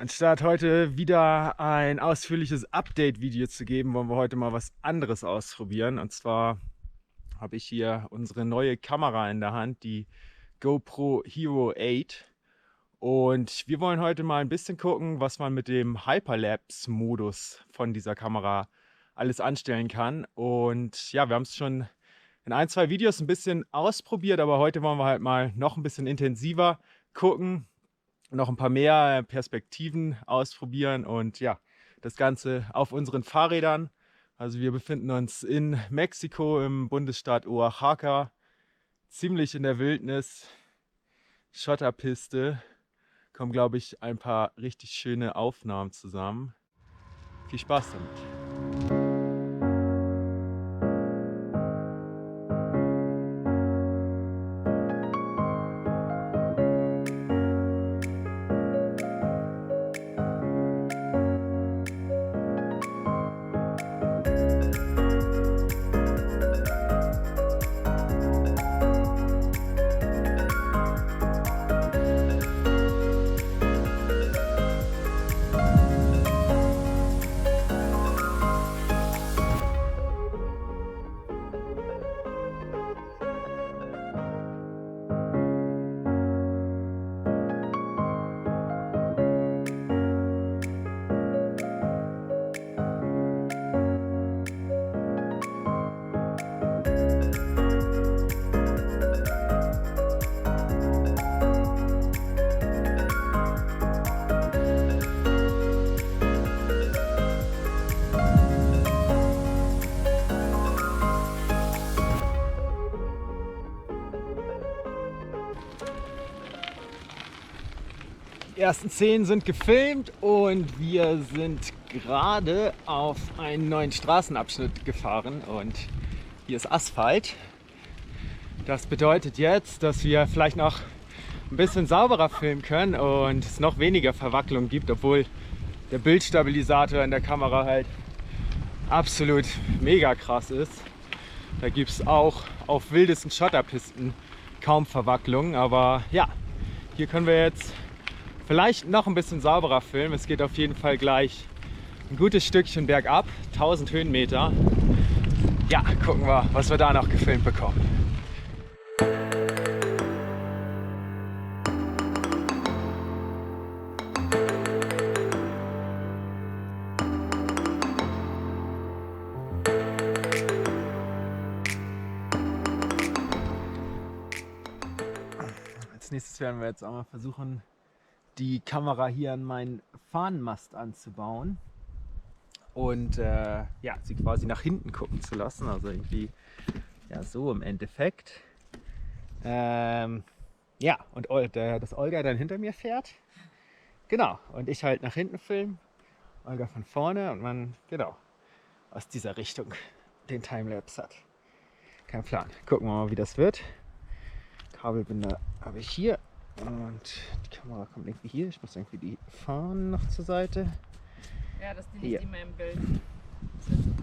Anstatt heute wieder ein ausführliches Update-Video zu geben, wollen wir heute mal was anderes ausprobieren. Und zwar habe ich hier unsere neue Kamera in der Hand, die GoPro Hero 8. Und wir wollen heute mal ein bisschen gucken, was man mit dem Hyperlapse-Modus von dieser Kamera alles anstellen kann. Und ja, wir haben es schon in ein, zwei Videos ein bisschen ausprobiert, aber heute wollen wir halt mal noch ein bisschen intensiver gucken, noch ein paar mehr Perspektiven ausprobieren und ja, das Ganze auf unseren Fahrrädern. Also wir befinden uns in Mexiko im Bundesstaat Oaxaca, ziemlich in der Wildnis, Schotterpiste, kommen glaube ich ein paar richtig schöne Aufnahmen zusammen. Viel Spaß damit! Die ersten 10 sind gefilmt und wir sind gerade auf einen neuen Straßenabschnitt gefahren und hier ist Asphalt. Das bedeutet jetzt, dass wir vielleicht noch ein bisschen sauberer filmen können und es noch weniger Verwacklung gibt, obwohl der Bildstabilisator in der Kamera halt absolut mega krass ist. Da gibt es auch auf wildesten Schotterpisten kaum Verwacklung, aber ja, hier können wir jetzt vielleicht noch ein bisschen sauberer filmen. Es geht auf jeden Fall gleich ein gutes Stückchen bergab, 1000 Höhenmeter. Ja, gucken wir, was wir da noch gefilmt bekommen. Als nächstes werden wir jetzt auch mal versuchen, die Kamera hier an meinen Fahnenmast anzubauen und ja, sie quasi nach hinten gucken zu lassen, also irgendwie ja so im Endeffekt. Ja, und dass Olga dann hinter mir fährt, genau, und ich halt nach hinten filme, Olga von vorne und man genau aus dieser Richtung den Timelapse hat. Kein Plan, gucken wir mal, wie das wird. Kabelbinder habe ich hier. Und die Kamera kommt irgendwie hier. Ich muss irgendwie die Fahnen noch zur Seite. Ja, dass die nicht immer im Bild sind.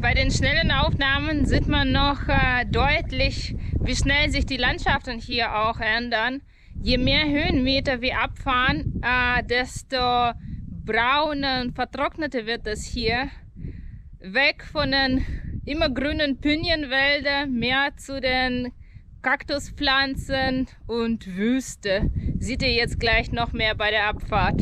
Bei den schnellen Aufnahmen sieht man noch deutlich, wie schnell sich die Landschaften hier auch ändern. Je mehr Höhenmeter wir abfahren, desto brauner und vertrockneter wird es hier. Weg von den immergrünen Pinienwäldern, mehr zu den Kaktuspflanzen und Wüste. Seht ihr jetzt gleich noch mehr bei der Abfahrt.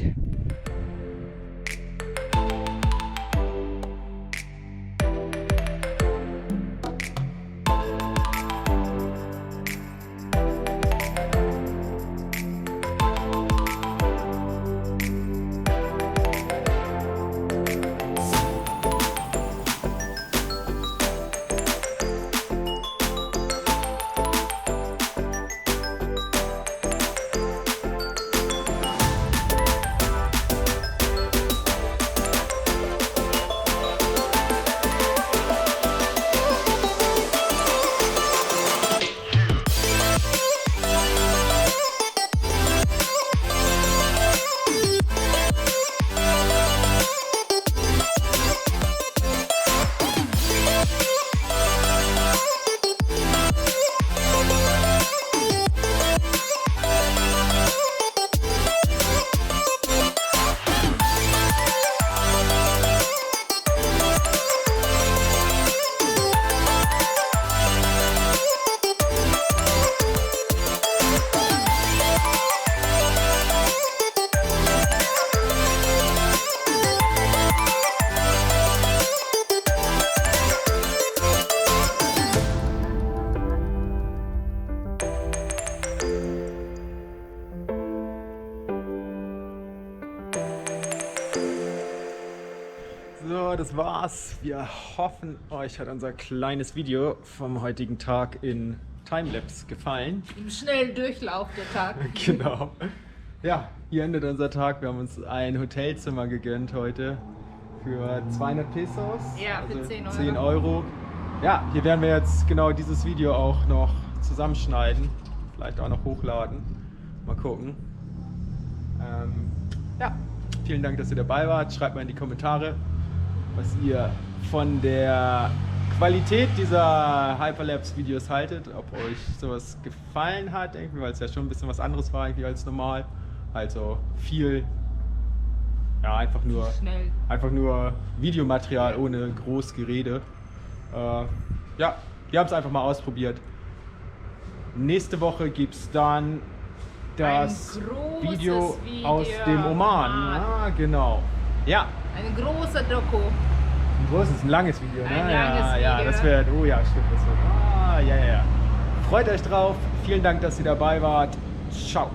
So, das war's. Wir hoffen, euch hat unser kleines Video vom heutigen Tag in Timelapse gefallen. Im schnellen Durchlauf der Tag. Genau. Ja, hier endet unser Tag. Wir haben uns ein Hotelzimmer gegönnt heute für 200 Pesos. Ja, für 10 Euro. 10 Euro. Ja, hier werden wir jetzt genau dieses Video auch noch zusammenschneiden. Vielleicht auch noch hochladen. Mal gucken. Ja, vielen Dank, dass ihr dabei wart. Schreibt mal in die Kommentare, was ihr von der Qualität dieser Hyperlapse-Videos haltet. Ob euch sowas gefallen hat, irgendwie, weil es ja schon ein bisschen was anderes war irgendwie als normal. Also viel, ja, einfach nur Videomaterial ohne groß Gerede. Ja, wir haben es einfach mal ausprobiert. Nächste Woche gibt es dann das Video aus dem Oman. Ah, genau. Ja. Ein großer Doku. Ein großes, ein langes Video. Ein langes Video. Ja, das wird, oh ja, stimmt. Das wird, ja. Freut euch drauf. Vielen Dank, dass ihr dabei wart. Ciao.